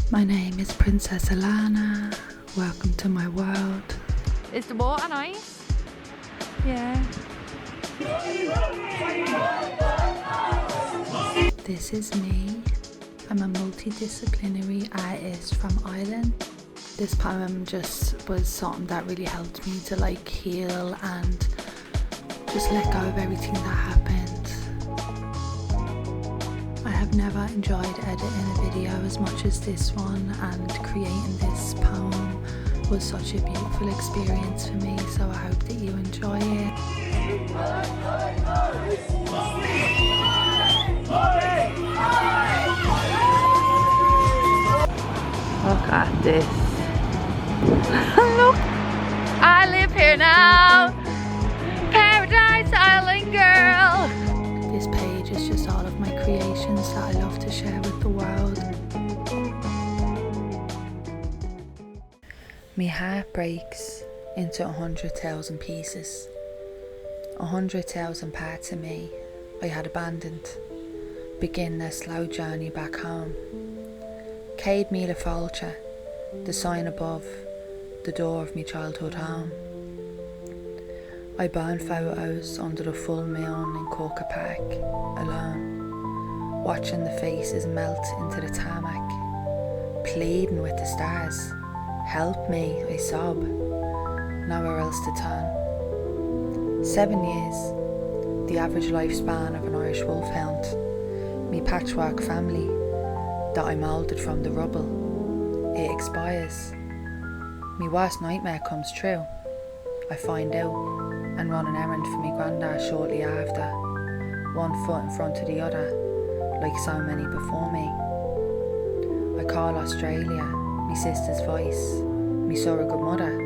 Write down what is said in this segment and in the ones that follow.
My name is Princess Alanna. Welcome to my world. Is the water nice? Yeah. This is me. I'm a multidisciplinary artist from Ireland. This poem just was something that really helped me to heal and just let go of everything that happened. I have never enjoyed editing a video as much as this one, and creating this poem was such a beautiful experience for me, so I hope that you enjoy it. Look at this. Look, I live here now. Paradise Island girl. This page is just all of my creations that I love to share with the world. My heart breaks into 100,000 pieces. 100,000 parts of me I had abandoned. Begin their slow journey back home. Céad míle fáilte, the sign above the door of my childhood home. I burn photos under the full moon in Corker Park, alone, watching the faces melt into the tarmac, pleading with the stars. Help me, I sob, nowhere else to turn. 7 years, the average lifespan of an Irish wolfhound. Me patchwork family that I moulded from the rubble, it expires. Me worst nightmare comes true. I find out and run an errand for me granddad shortly after, one foot in front of the other, like so many before me. I call Australia, me sister's voice, me surrogate mother.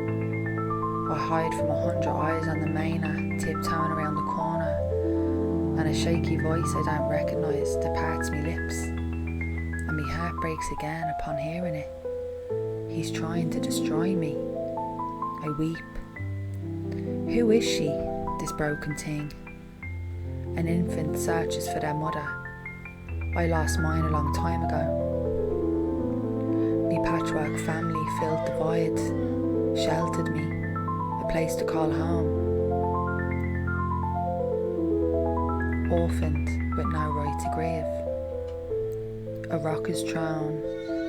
I hide from 100 eyes on the mainer, tiptoeing around the corner, and a shaky voice I don't recognise departs me lips, and me heart breaks again upon hearing it. He's trying to destroy me. I weep. Who is she, this broken thing? An infant searches for their mother. I lost mine a long time ago. Me patchwork family filled the void, sheltered me, a place to call home. Orphaned with no right to grieve. A rock is thrown,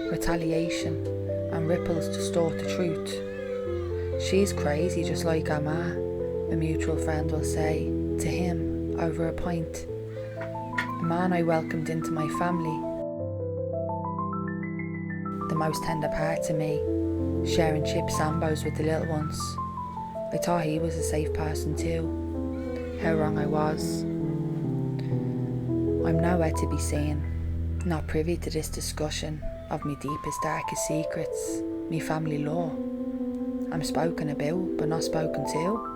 retaliation, and ripples distort the truth. She's crazy just like her ma, a mutual friend will say to him over a pint. A man I welcomed into my family, the most tender part of me, sharing chip sambos with the little ones. I thought he was a safe person too. How wrong I was. I'm nowhere to be seen, not privy to this discussion of me deepest, darkest secrets, me family law. I'm spoken about, but not spoken to.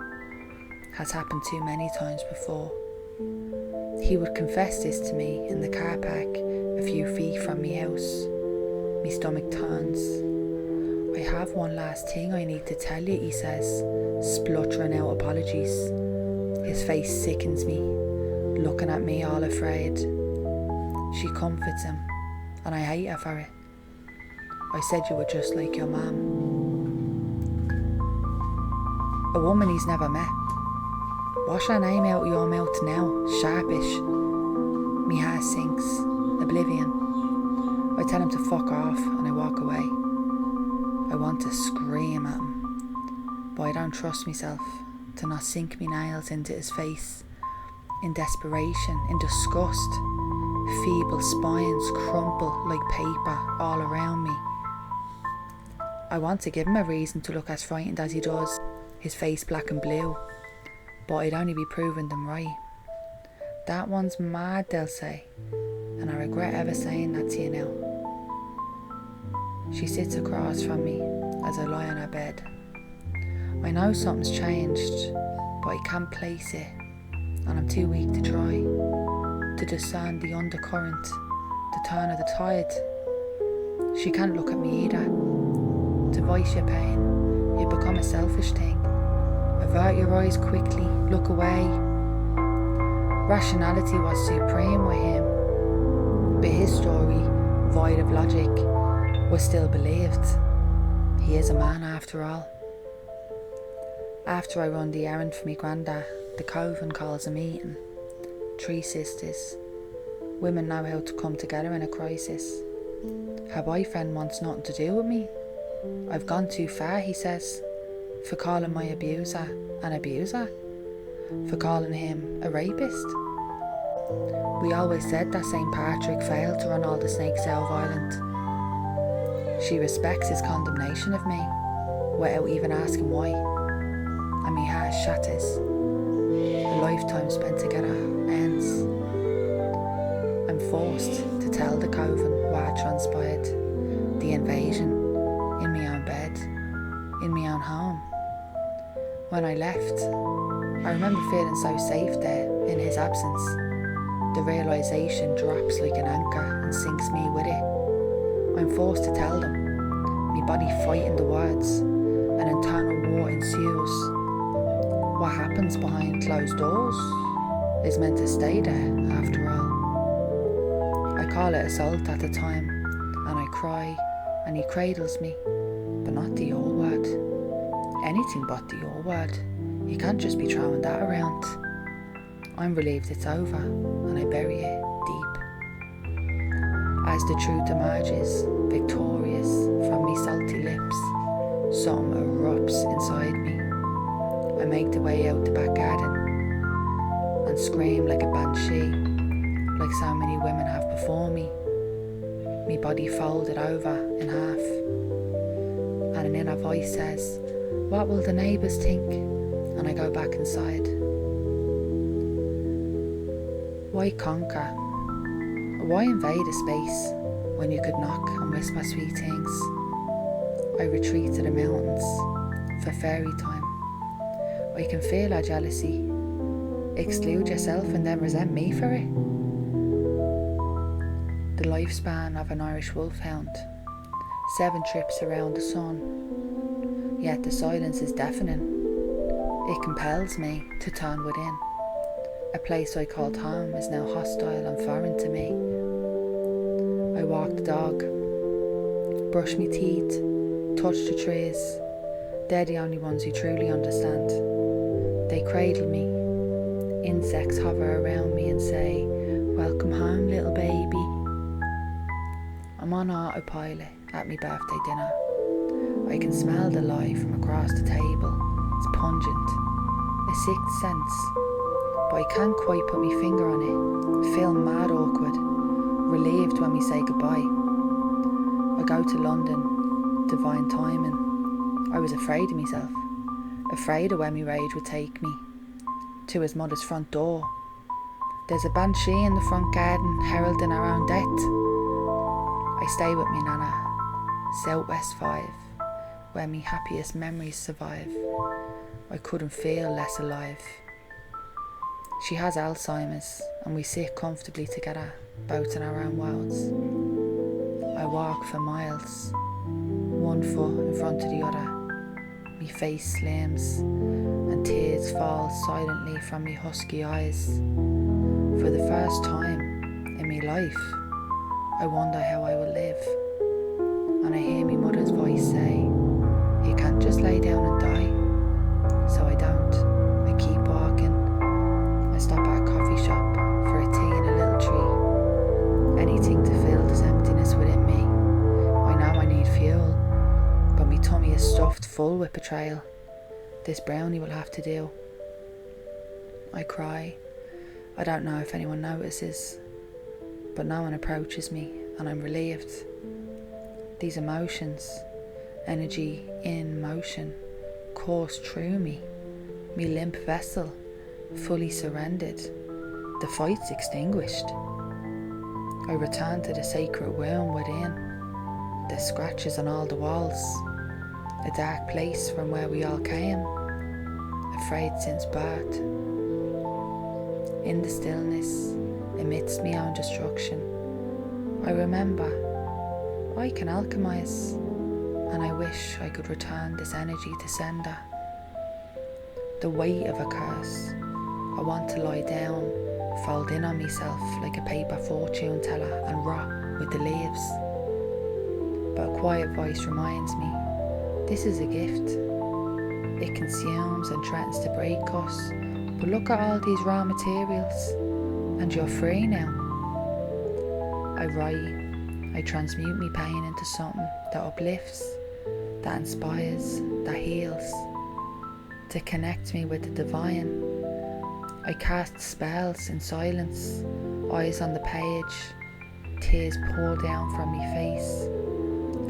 Has happened too many times before. He would confess this to me in the car park a few feet from me house. Me stomach turns. I have one last thing I need to tell you, he says, spluttering out apologies. His face sickens me, looking at me all afraid. She comforts him, and I hate her for it. I said you were just like your mum. A woman he's never met. Wash her name out of your mouth now, sharpish. Me heart sinks, oblivion. I tell him to fuck off and I walk away. I want to scream at him, but I don't trust myself to not sink me nails into his face. In desperation, in disgust, feeble spines crumple like paper all around me. I want to give him a reason to look as frightened as he does, his face black and blue, but I'd only be proving them right. That one's mad, they'll say, and I regret ever saying that to you now. She sits across from me as I lie on her bed. I know something's changed, but I can't place it, and I'm too weak to try, to discern the undercurrent, the turn of the tide. She can't look at me either. To voice your pain, you become a selfish thing. Avert your eyes quickly, look away. Rationality was supreme with him, but his story, void of logic, was still believed. He is a man after all. After I run the errand for me granda, the coven calls a meeting. 3 sisters. Women know how to come together in a crisis. Her boyfriend wants nothing to do with me. I've gone too far, he says, for calling my abuser an abuser, for calling him a rapist. We always said that St. Patrick failed to run all the snakes out of Ireland. She respects his condemnation of me, without even asking why. And me heart shatters. A lifetime spent together ends. I'm forced to tell the coven what transpired. The invasion, in my own bed, in my own home. When I left, I remember feeling so safe there in his absence. The realisation drops like an anchor and sinks me with it. I'm forced to tell them. My body fighting the words. An internal war ensues. What happens behind closed doors is meant to stay there after all. I call it assault at the time, and I cry, and he cradles me, but not the O word. Anything but the O word. You can't just be throwing that around. I'm relieved it's over, and I bury it deep. As the truth emerges, victorious from me salty lips, something erupts inside me. I make the way out the back garden and scream like a banshee, like so many women have before me. Me body folded over in half, and an inner voice says, "What will the neighbours think?" And I go back inside. Why conquer? Why invade a space when you could knock and whisper sweet things? I retreat to the mountains for fairy time. I can feel our jealousy. Exclude yourself and then resent me for it. The lifespan of an Irish wolfhound. 7 trips around the sun. Yet the silence is deafening. It compels me to turn within. A place I called home is now hostile and foreign to me. I walk the dog, brush my teeth, touch the trees. They're the only ones who truly understand. They cradle me. Insects hover around me and say, "Welcome home, little baby." I'm on autopilot at my birthday dinner. I can smell the lye from across the table. It's pungent, a sixth sense, but I can't quite put my finger on it. Feel mad awkward, relieved when we say goodbye. I go to London, divine timing. I was afraid of myself, afraid of where my rage would take me, to his mother's front door. There's a banshee in the front garden, heralding her own death. I stay with me nana, Southwest 5, where me happiest memories survive. I couldn't feel less alive. She has Alzheimer's, and we sit comfortably together, both in our own worlds. I walk for miles, one foot in front of the other. Me face slims, and tears fall silently from me husky eyes. For the first time in me life, I wonder how I will live. And I hear me mother's voice say, "You can't just lay down and die." So I don't. I keep walking. I stop at a coffee shop for a tea and a little tree. Anything to fill this emptiness within me. I know I need fuel, but my tummy is stuffed full with betrayal. This brownie will have to do. I cry. I don't know if anyone notices, but no one approaches me, and I'm relieved. These emotions, energy in motion, course through me limp vessel, fully surrendered. The fight's extinguished. I return to the sacred womb within, the scratches on all the walls, a dark place from where we all came, afraid since birth. In the stillness, amidst my own destruction, I remember I can alchemize, and I wish I could return this energy to sender. The weight of a curse. I want to lie down, fold in on myself like a paper fortune teller and rot with the leaves. but a quiet voice reminds me, this is a gift. It consumes and threatens to break us, but look at all these raw materials, and you're free now. I write, I transmute me pain into something that uplifts, that inspires, that heals, to connect me with the divine. I cast spells in silence, eyes on the page, tears pour down from my face.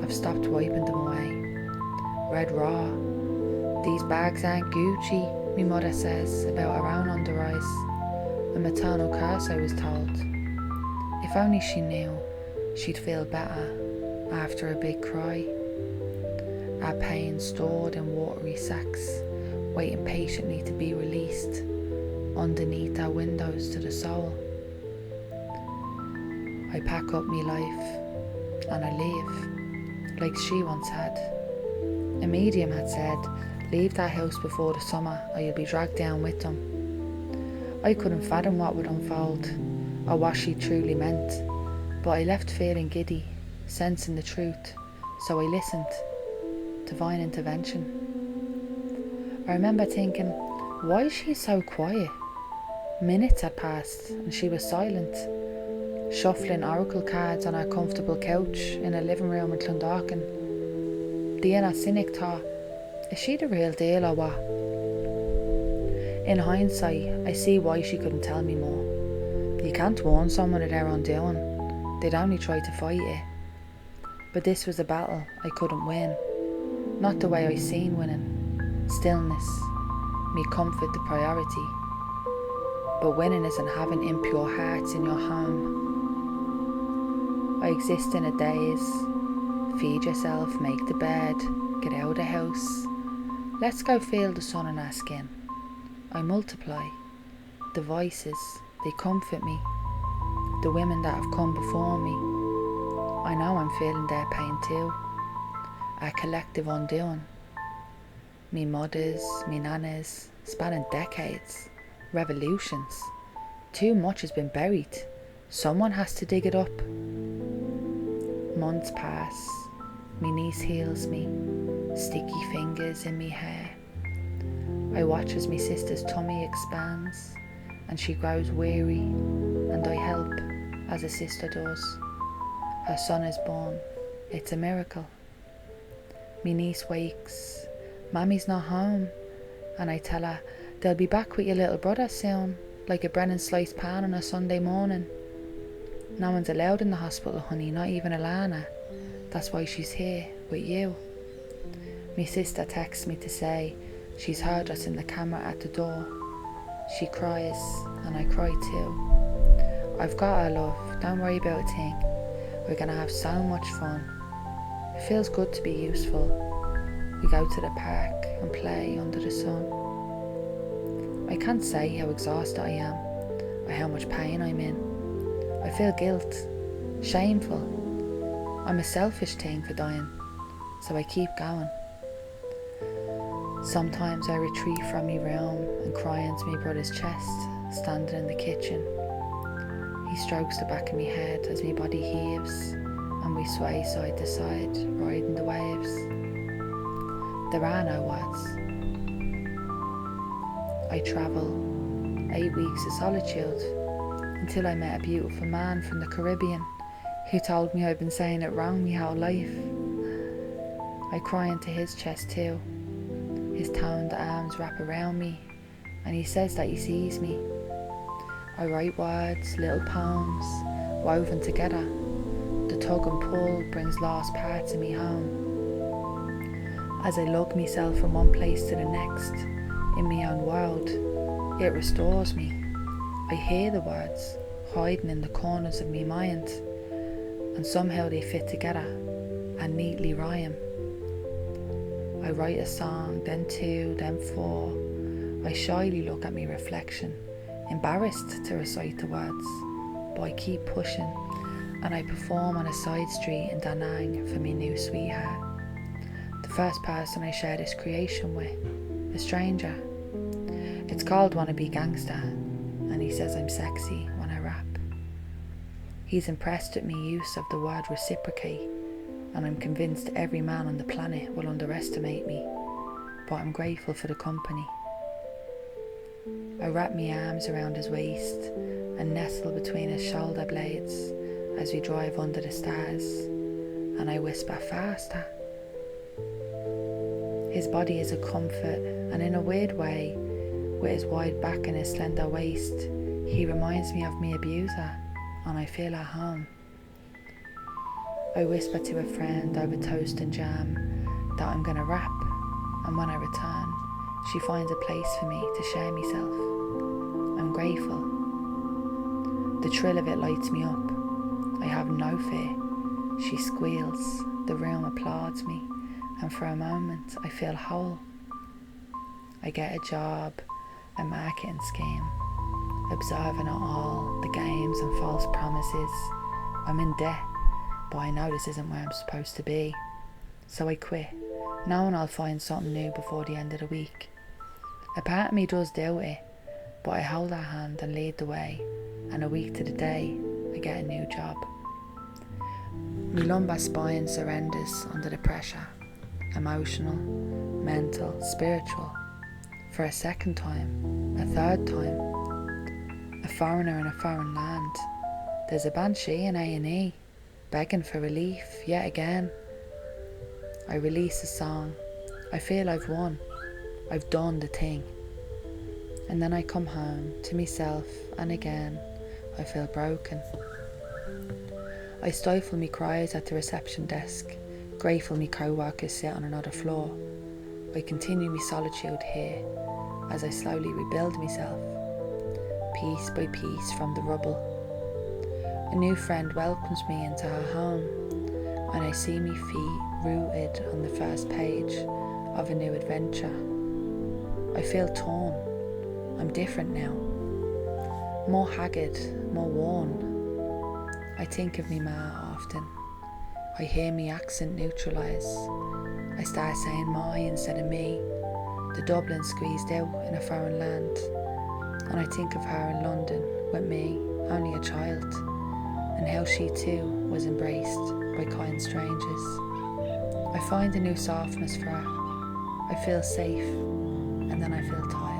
I've stopped wiping them away. Red raw. These bags aren't Gucci, my mother says about her own under eyes. A maternal curse, I was told. If only she knew, she'd feel better after a big cry. Our pain stored in watery sacks, waiting patiently to be released underneath our windows to the soul. I pack up me life and I leave, like she once had. A medium had said, leave that house before the summer or you'll be dragged down with them. I couldn't fathom what would unfold or what she truly meant, but I left feeling giddy, sensing the truth, so I listened. Divine intervention. I remember thinking, why is she so quiet? Minutes had passed and she was silent, shuffling oracle cards on her comfortable couch in a living room in Clondalkin. The inner cynic thought, is she the real deal or what? In hindsight, I see why she couldn't tell me more. You can't warn someone of their undoing, they'd only try to fight it. But this was a battle I couldn't win, not the way I seen winning. Stillness, me comfort the priority. But winning isn't having impure hearts in your home. I exist in a daze. Feed yourself, make the bed, get out of the house. Let's go feel the sun on our skin. I multiply. The voices, they comfort me. The women that have come before me, I know I'm feeling their pain too. Our collective undoing. Me mothers, me nanas, spanning decades, revolutions. Too much has been buried. Someone has to dig it up. Months pass. Me niece heals me. Sticky fingers in me hair. I watch as me sister's tummy expands and she grows weary, and I help as a sister does. Her son is born. It's a miracle. Me niece wakes. Mammy's not home. And I tell her, they'll be back with your little brother soon, like a Brennan sliced pan on a Sunday morning. No one's allowed in the hospital, honey, not even Alanna. That's why she's here, with you. Me sister texts me to say she's heard us in the camera at the door. She cries, and I cry too. I've got her, love, don't worry about a thing. We're gonna have so much fun. It feels good to be useful. We go to the park and play under the sun. I can't say how exhausted I am, or how much pain I'm in. I feel guilt, shameful. I'm a selfish thing for dying, so I keep going. Sometimes I retreat from my room and cry into my brother's chest, standing in the kitchen. He strokes the back of my head as my body heaves, and we sway side to side, riding the waves. There are no words. I travel 8 weeks of solitude until I met a beautiful man from the Caribbean who told me I'd been saying it wrong my whole life. I cry into his chest too. His toned arms wrap around me and he says that he sees me. I write words, little poems, woven together. The tug and pull brings lost parts of me home. As I lug myself from one place to the next, in my own world, it restores me. I hear the words, hiding in the corners of my mind, and somehow they fit together and neatly rhyme. I write a song, then 2, then 4. I shyly look at my reflection, embarrassed to recite the words, but I keep pushing, and I perform on a side street in Da Nang for my new sweetheart. The first person I share this creation with, a stranger. It's called Wanna Be Gangsta, and he says I'm sexy when I rap. He's impressed at my use of the word reciprocate, and I'm convinced every man on the planet will underestimate me, but I'm grateful for the company. I wrap my arms around his waist and nestle between his shoulder blades as we drive under the stars, and I whisper faster. His body is a comfort, and in a weird way, with his wide back and his slender waist, he reminds me of me abuser, and I feel at home. I whisper to a friend over toast and jam that I'm gonna rap, and when I return, she finds a place for me to share myself. I'm grateful. The thrill of it lights me up. I have no fear. She squeals, the room applauds me, and for a moment I feel whole. I get a job, a marketing scheme, observing it all, the games and false promises. I'm in debt, but I know this isn't where I'm supposed to be. So I quit, knowing I'll find something new before the end of the week. A part of me does doubt it, but I hold her hand and lead the way, and a week to the day, I get a new job. My lumbar spine surrenders under the pressure, emotional, mental, spiritual. For a second time, a third time, a foreigner in a foreign land. There's a banshee in A&E, begging for relief yet again. I release a song. I feel I've won. I've done the thing. And then I come home to myself, and again I feel broken. I stifle me cries at the reception desk, grateful me co-workers sit on another floor. I continue my solitude here as I slowly rebuild myself, piece by piece from the rubble. A new friend welcomes me into her home, and I see me feet rooted on the first page of a new adventure. I feel torn. I'm different now. More haggard, more worn. I think of me ma often. I hear me accent neutralise. I start saying my instead of me. The Dublin squeezed out in a foreign land. And I think of her in London with me, only a child, and how she too was embraced by kind strangers. I find a new softness for her. I feel safe, and then I feel tired.